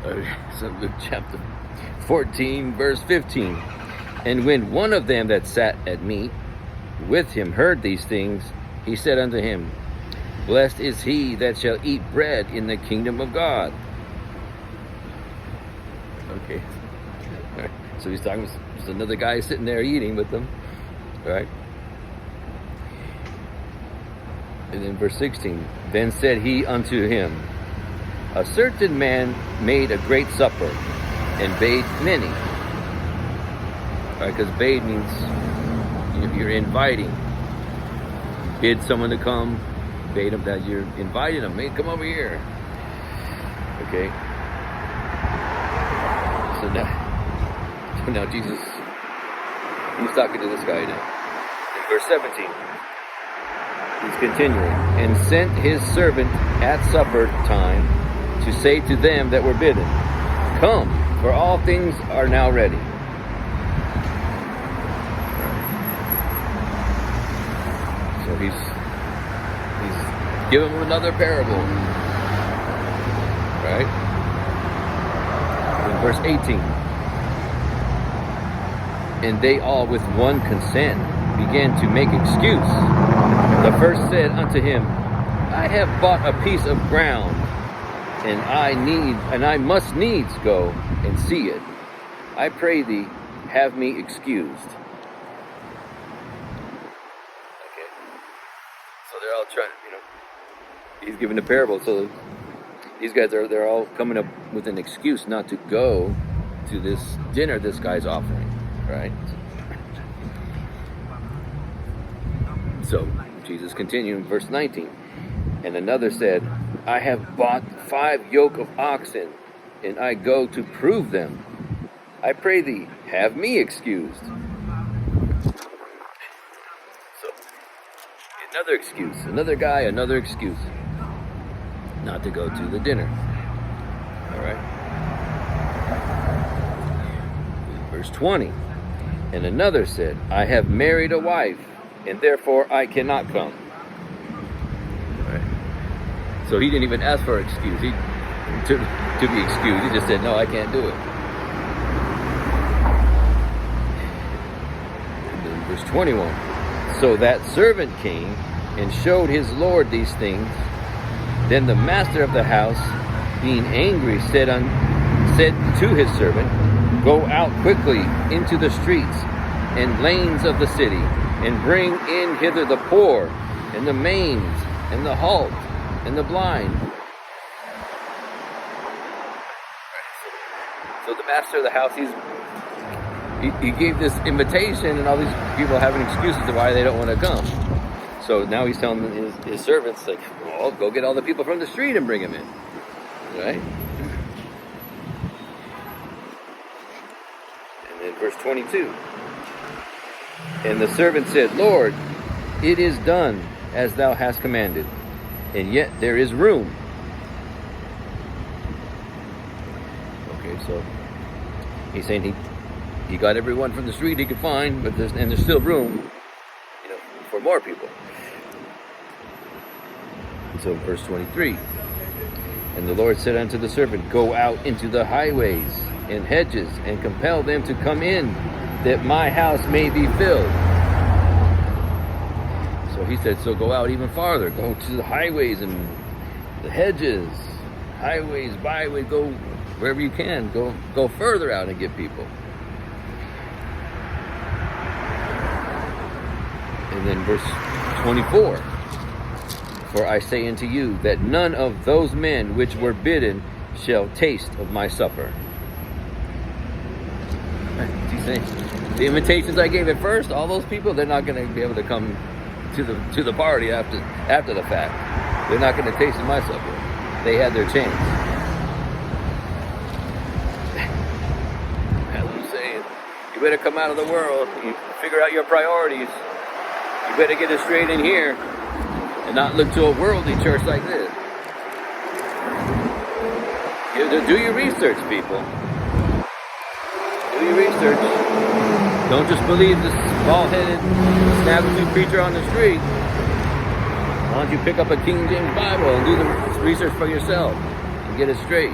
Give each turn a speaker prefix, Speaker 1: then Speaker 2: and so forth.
Speaker 1: So Luke chapter 14, verse 15. And when one of them that sat at meat with him heard these things, he said unto him, Blessed is he that shall eat bread in the kingdom of God. Okay. All right. So he's talking with another guy sitting there eating with them. All right. And then verse 16. Then said he unto him, A certain man made a great supper, and bade many. All right, because bade means you're inviting. Bid someone to come, bade them that you're inviting them. Hey, come over here. Okay. So now Jesus, he's talking to this guy now. In verse 17, he's continuing. And sent his servant at supper time to say to them that were bidden, Come, for all things are now ready. So he's giving them another parable. Right? In verse 18. And they all with one consent began to make excuse. The first said unto him, I have bought a piece of ground, and I must needs go and see it. I pray thee, have me excused. Okay. So they're all trying, he's giving a parable. So these guys they're all coming up with an excuse not to go to this dinner this guy's offering, right? So Jesus continued in verse 19. And another said, I have bought 5 yoke of oxen, and I go to prove them. I pray thee, have me excused. So, another excuse. Another guy, another excuse. Not to go to the dinner. Alright. Verse 20. And another said, I have married a wife, and therefore I cannot come. Right. So he didn't even ask for an excuse. To be excused. He just said, no, I can't do it. And then verse 21. So that servant came and showed his Lord these things. Then the master of the house, being angry, said to his servant, Go out quickly into the streets and lanes of the city, and bring in hither the poor, and the maimed, and the halt, and the blind. So the master of the house, he gave this invitation, and all these people having excuses to why they don't want to come. So now he's telling his servants, like, well, go get all the people from the street and bring them in. Right? And then verse 22. And the servant said, Lord, it is done as thou hast commanded, and yet there is room. Okay, so he's saying he got everyone from the street he could find, but there's still room, for more people. And so verse 23. And the Lord said unto the servant, Go out into the highways and hedges, and compel them to come in, that my house may be filled. So he said, so go out even farther. Go to the highways and the hedges, highways, byways, go wherever you can. Go further out and get people. And then verse 24. For I say unto you that none of those men which were bidden shall taste of my supper. He's saying, the invitations I gave at first, all those people, they're not going to be able to come to the party after the fact. They're not going to taste of my supper. They had their chance. As I'm saying, you better come out of the world. You figure out your priorities. You better get it straight in here and not look to a worldly church like this. Do your research, people. Do your research. Don't just believe this bald-headed, snapping preacher on the street. Why don't you pick up a King James Bible and do the research for yourself and get it straight?